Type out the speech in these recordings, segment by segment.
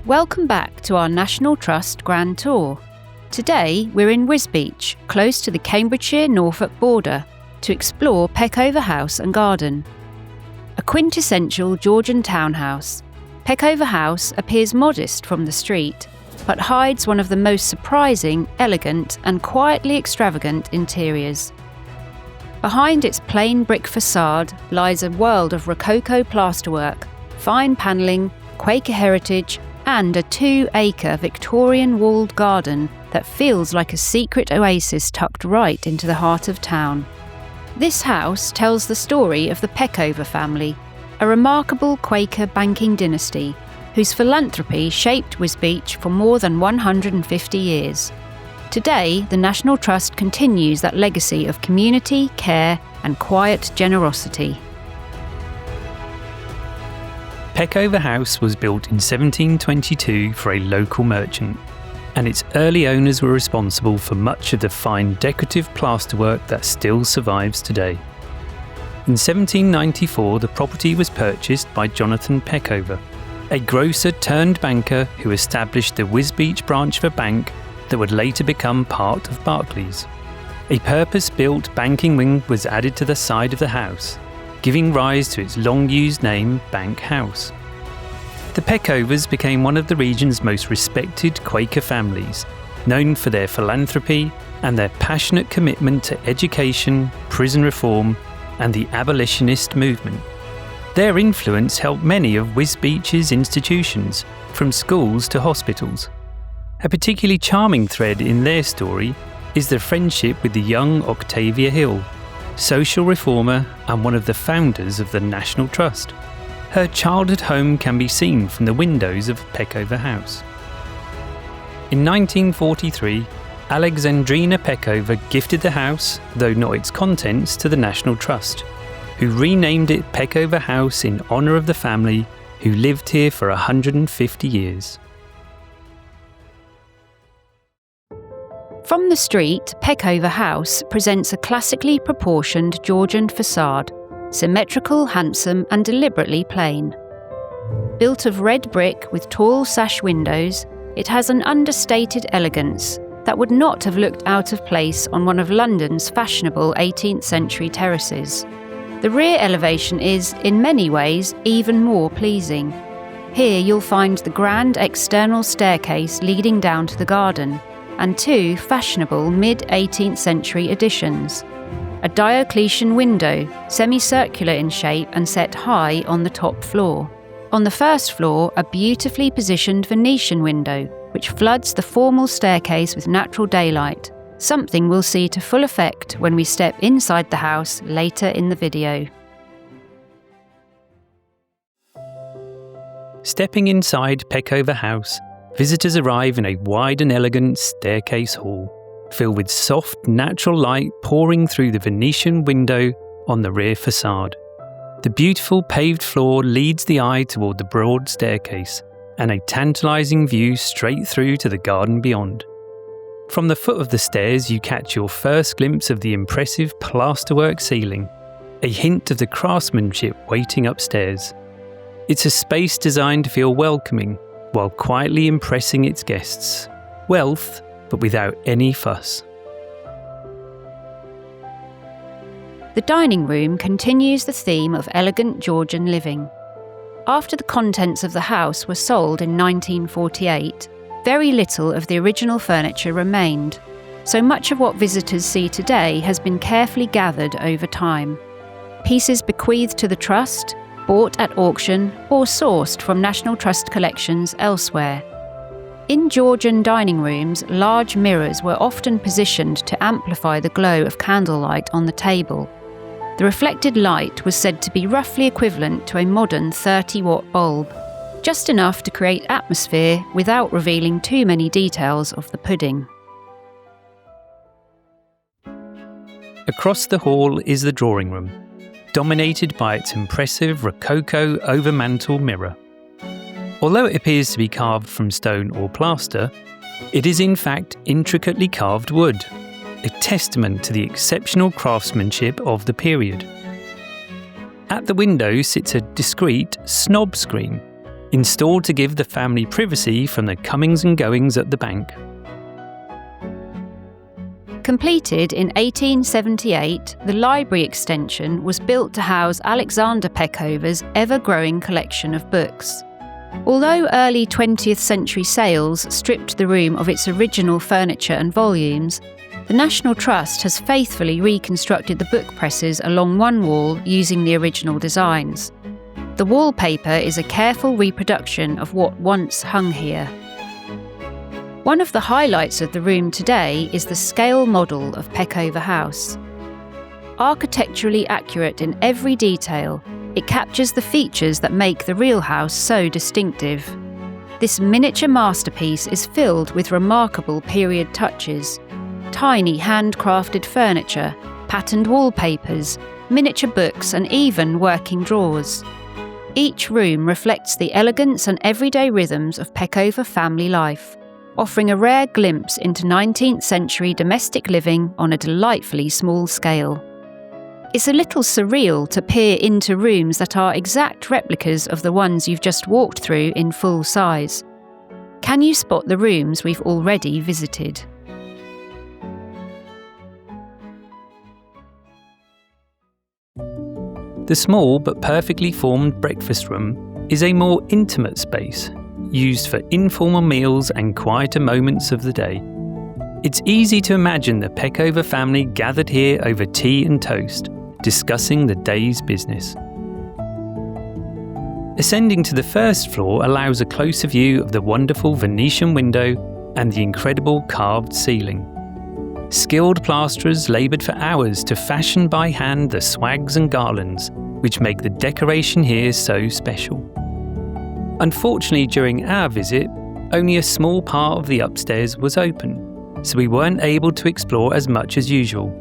Welcome back to our National Trust Grand Tour. Today we're in Wisbech, close to the Cambridgeshire-Norfolk border, to explore Peckover House and garden. A quintessential Georgian townhouse, Peckover House appears modest from the street, but hides one of the most surprising, elegant and quietly extravagant interiors. Behind its plain brick façade lies a world of Rococo plasterwork, fine panelling, Quaker heritage and a 2-acre Victorian walled garden that feels like a secret oasis tucked right into the heart of town. This house tells the story of the Peckover family, a remarkable Quaker banking dynasty whose philanthropy shaped Wisbech for more than 150 years. Today, the National Trust continues that legacy of community, care and quiet generosity. Peckover House was built in 1722 for a local merchant, and its early owners were responsible for much of the fine decorative plasterwork that still survives today. In 1794, the property was purchased by Jonathan Peckover, a grocer turned banker who established the Wisbech branch of a bank that would later become part of Barclays. A purpose-built banking wing was added to the side of the house, giving rise to its long-used name, Bank House. The Peckovers became one of the region's most respected Quaker families, known for their philanthropy and their passionate commitment to education, prison reform, and the abolitionist movement. Their influence helped many of Wisbech's institutions, from schools to hospitals. A particularly charming thread in their story is their friendship with the young Octavia Hill, social reformer and one of the founders of the National Trust. Her childhood home can be seen from the windows of Peckover House. In 1943, Alexandrina Peckover gifted the house, though not its contents, to the National Trust, who renamed it Peckover House in honour of the family who lived here for 150 years. From the street, Peckover House presents a classically proportioned Georgian façade, symmetrical, handsome and deliberately plain. Built of red brick with tall sash windows, it has an understated elegance that would not have looked out of place on one of London's fashionable 18th century terraces. The rear elevation is, in many ways, even more pleasing. Here you'll find the grand external staircase leading down to the garden, and 2 fashionable mid-18th century additions. A Diocletian window, semicircular in shape and set high on the top floor. On the first floor, a beautifully positioned Venetian window, which floods the formal staircase with natural daylight, something we'll see to full effect when we step inside the house later in the video. Stepping inside Peckover House, visitors arrive in a wide and elegant staircase hall, filled with soft, natural light pouring through the Venetian window on the rear façade. The beautiful paved floor leads the eye toward the broad staircase, and a tantalising view straight through to the garden beyond. From the foot of the stairs you catch your first glimpse of the impressive plasterwork ceiling, a hint of the craftsmanship waiting upstairs. It's a space designed to feel welcoming, while quietly impressing its guests. Wealth, but without any fuss. The dining room continues the theme of elegant Georgian living. After the contents of the house were sold in 1948, very little of the original furniture remained, so much of what visitors see today has been carefully gathered over time. Pieces bequeathed to the Trust, bought at auction or sourced from National Trust collections elsewhere. In Georgian dining rooms, large mirrors were often positioned to amplify the glow of candlelight on the table. The reflected light was said to be roughly equivalent to a modern 30-watt bulb, just enough to create atmosphere without revealing too many details of the pudding. Across the hall is the drawing room, dominated by its impressive Rococo overmantel mirror. Although it appears to be carved from stone or plaster, it is in fact intricately carved wood, a testament to the exceptional craftsmanship of the period. At the window sits a discreet snob screen, installed to give the family privacy from the comings and goings at the bank. Completed in 1878, the library extension was built to house Alexander Peckover's ever-growing collection of books. Although early 20th century sales stripped the room of its original furniture and volumes, the National Trust has faithfully reconstructed the book presses along one wall using the original designs. The wallpaper is a careful reproduction of what once hung here. One of the highlights of the room today is the scale model of Peckover House. Architecturally accurate in every detail, it captures the features that make the real house so distinctive. This miniature masterpiece is filled with remarkable period touches. Tiny handcrafted furniture, patterned wallpapers, miniature books and even working drawers. Each room reflects the elegance and everyday rhythms of Peckover family life, offering a rare glimpse into 19th century domestic living on a delightfully small scale. It's a little surreal to peer into rooms that are exact replicas of the ones you've just walked through in full size. Can you spot the rooms we've already visited? The small but perfectly formed breakfast room is a more intimate space, used for informal meals and quieter moments of the day. It's easy to imagine the Peckover family gathered here over tea and toast, discussing the day's business. Ascending to the first floor allows a closer view of the wonderful Venetian window and the incredible carved ceiling. Skilled plasterers laboured for hours to fashion by hand the swags and garlands, which make the decoration here so special. Unfortunately, during our visit, only a small part of the upstairs was open, so we weren't able to explore as much as usual.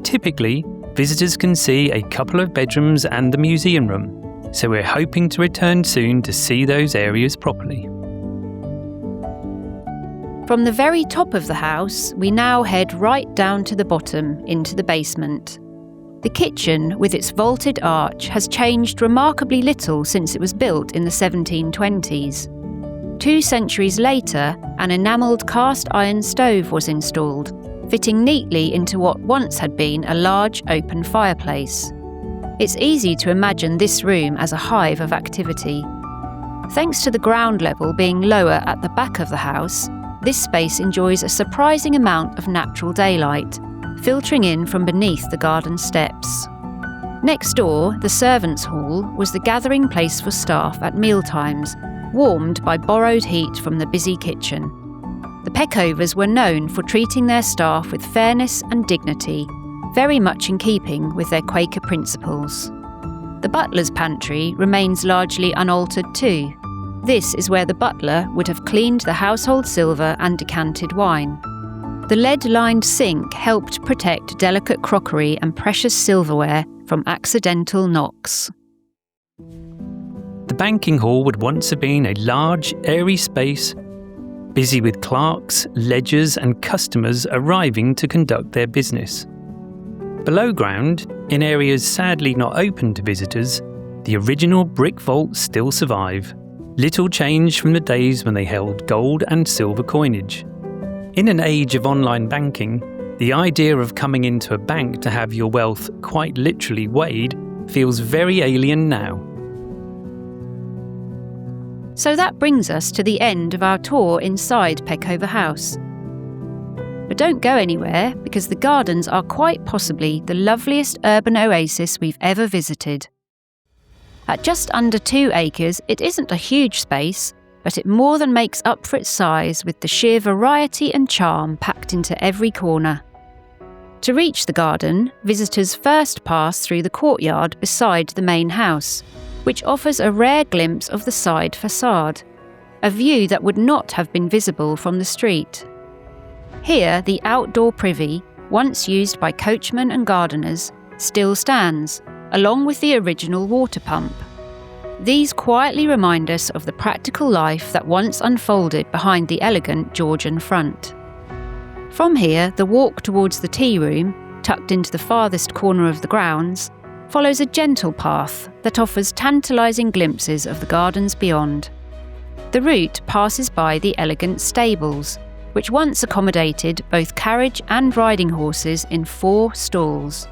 Typically, visitors can see a couple of bedrooms and the museum room, so we're hoping to return soon to see those areas properly. From the very top of the house, we now head right down to the bottom, into the basement. The kitchen, with its vaulted arch, has changed remarkably little since it was built in the 1720s. 2 centuries later, an enamelled cast iron stove was installed, fitting neatly into what once had been a large open fireplace. It's easy to imagine this room as a hive of activity. Thanks to the ground level being lower at the back of the house, this space enjoys a surprising amount of natural daylight, filtering in from beneath the garden steps. Next door, the servants' hall was the gathering place for staff at mealtimes, warmed by borrowed heat from the busy kitchen. The Peckovers were known for treating their staff with fairness and dignity, very much in keeping with their Quaker principles. The butler's pantry remains largely unaltered too. This is where the butler would have cleaned the household silver and decanted wine. The lead-lined sink helped protect delicate crockery and precious silverware from accidental knocks. The banking hall would once have been a large, airy space, busy with clerks, ledgers and customers arriving to conduct their business. Below ground, in areas sadly not open to visitors, the original brick vaults still survive. Little changed from the days when they held gold and silver coinage. In an age of online banking, the idea of coming into a bank to have your wealth quite literally weighed feels very alien now. So that brings us to the end of our tour inside Peckover House. But don't go anywhere, because the gardens are quite possibly the loveliest urban oasis we've ever visited. At just under 2 acres, it isn't a huge space, but it more than makes up for its size with the sheer variety and charm packed into every corner. To reach the garden, visitors first pass through the courtyard beside the main house, which offers a rare glimpse of the side façade, a view that would not have been visible from the street. Here, the outdoor privy, once used by coachmen and gardeners, still stands, along with the original water pump. These quietly remind us of the practical life that once unfolded behind the elegant Georgian front. From here, the walk towards the tea room, tucked into the farthest corner of the grounds, follows a gentle path that offers tantalising glimpses of the gardens beyond. The route passes by the elegant stables, which once accommodated both carriage and riding horses in 4 stalls,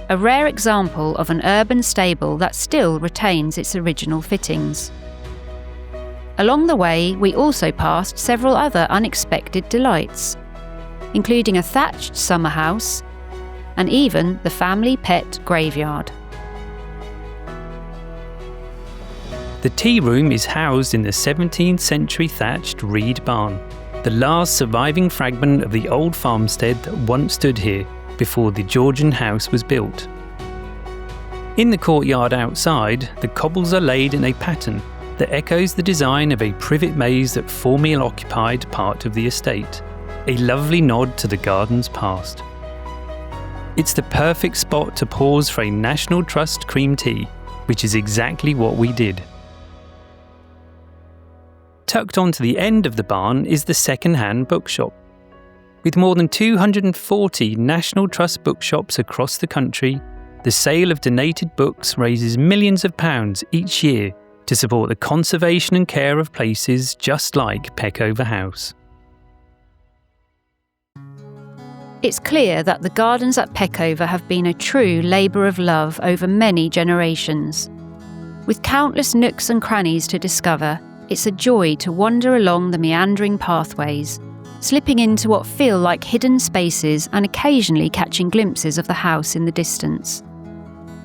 a rare example of an urban stable that still retains its original fittings. Along the way, we also passed several other unexpected delights, including a thatched summerhouse and even the family pet graveyard. The tea room is housed in the 17th century thatched reed barn, the last surviving fragment of the old farmstead that once stood here before the Georgian house was built. In the courtyard outside, the cobbles are laid in a pattern that echoes the design of a privet maze that formerly occupied part of the estate, a lovely nod to the garden's past. It's the perfect spot to pause for a National Trust cream tea, which is exactly what we did. Tucked onto the end of the barn is the second-hand bookshop. With more than 240 National Trust bookshops across the country, the sale of donated books raises millions of pounds each year to support the conservation and care of places just like Peckover House. It's clear that the gardens at Peckover have been a true labour of love over many generations. With countless nooks and crannies to discover, it's a joy to wander along the meandering pathways, slipping into what feel like hidden spaces and occasionally catching glimpses of the house in the distance.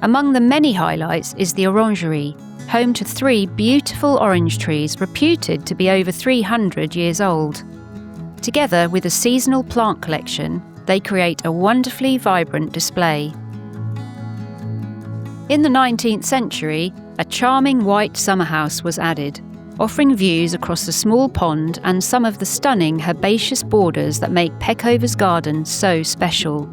Among the many highlights is the Orangery, home to 3 beautiful orange trees reputed to be over 300 years old. Together with a seasonal plant collection, they create a wonderfully vibrant display. In the 19th century, a charming white summerhouse was added, offering views across the small pond and some of the stunning herbaceous borders that make Peckover's garden so special.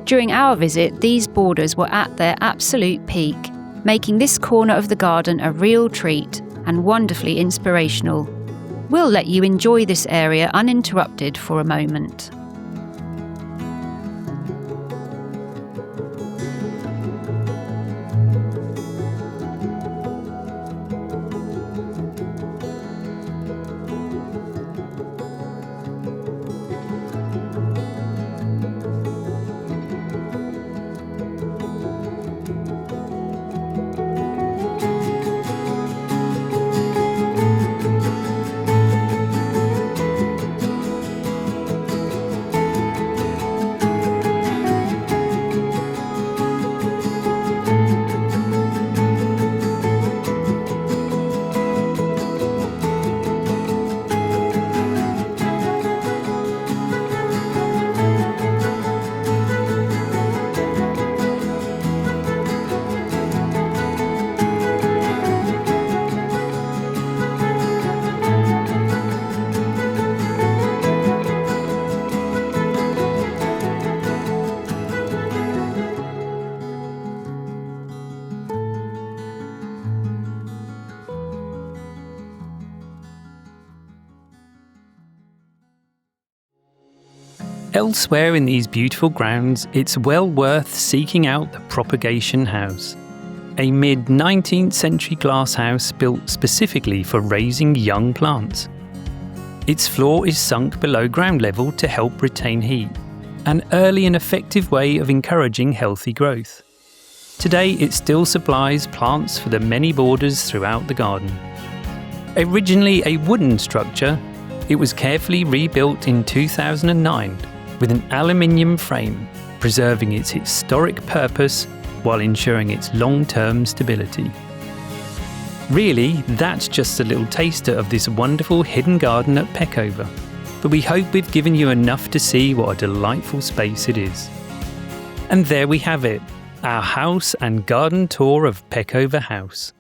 During our visit, these borders were at their absolute peak, making this corner of the garden a real treat and wonderfully inspirational. We'll let you enjoy this area uninterrupted for a moment. Elsewhere in these beautiful grounds, it's well worth seeking out the Propagation House, a mid-19th century glass house built specifically for raising young plants. Its floor is sunk below ground level to help retain heat, an early and effective way of encouraging healthy growth. Today it still supplies plants for the many borders throughout the garden. Originally a wooden structure, it was carefully rebuilt in 2009 with an aluminium frame, preserving its historic purpose while ensuring its long-term stability. Really, that's just a little taster of this wonderful hidden garden at Peckover, but we hope we've given you enough to see what a delightful space it is. And there we have it, our house and garden tour of Peckover House.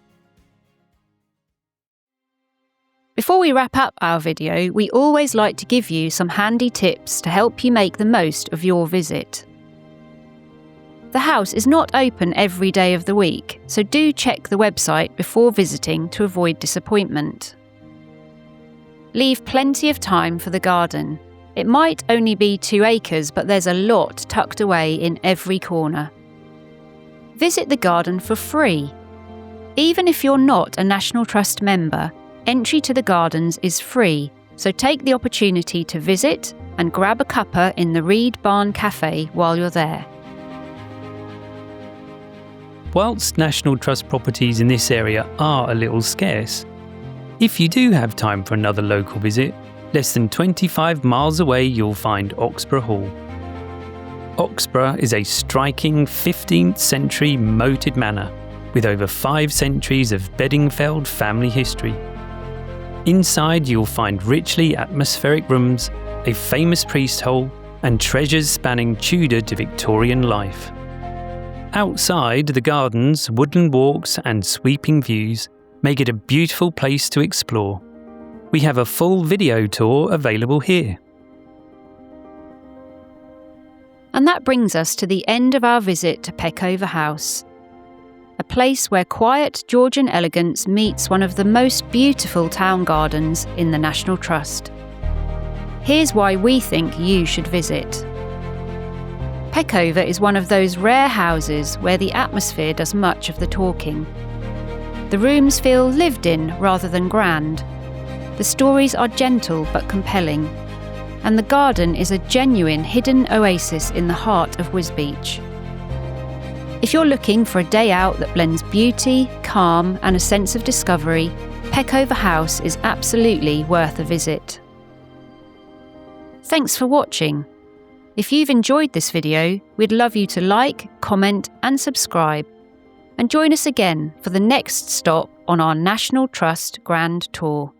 Before we wrap up our video, we always like to give you some handy tips to help you make the most of your visit. The house is not open every day of the week, so do check the website before visiting to avoid disappointment. Leave plenty of time for the garden. It might only be 2 acres, but there's a lot tucked away in every corner. visit the garden for free. Even if you're not a National Trust member, entry to the gardens is free, so take the opportunity to visit and grab a cuppa in the Reed Barn Cafe while you're there. Whilst National Trust properties in this area are a little scarce, if you do have time for another local visit, less than 25 miles away you'll find Oxburgh Hall. Oxburgh is a striking 15th century moated manor with over 5 centuries of Bedingfeld family history. Inside you'll find richly atmospheric rooms, a famous priest hole, and treasures spanning Tudor to Victorian life. Outside, the gardens, woodland walks and sweeping views make it a beautiful place to explore. We have a full video tour available here. And that brings us to the end of our visit to Peckover House, a place where quiet Georgian elegance meets one of the most beautiful town gardens in the National Trust. Here's why we think you should visit. Peckover is one of those rare houses where the atmosphere does much of the talking. The rooms feel lived in rather than grand. The stories are gentle but compelling. And the garden is a genuine hidden oasis in the heart of Wisbech. If you're looking for a day out that blends beauty, calm and a sense of discovery, Peckover House is absolutely worth a visit. Thanks for watching. If you've enjoyed this video, we'd love you to like, comment and subscribe. And join us again for the next stop on our National Trust Grand Tour.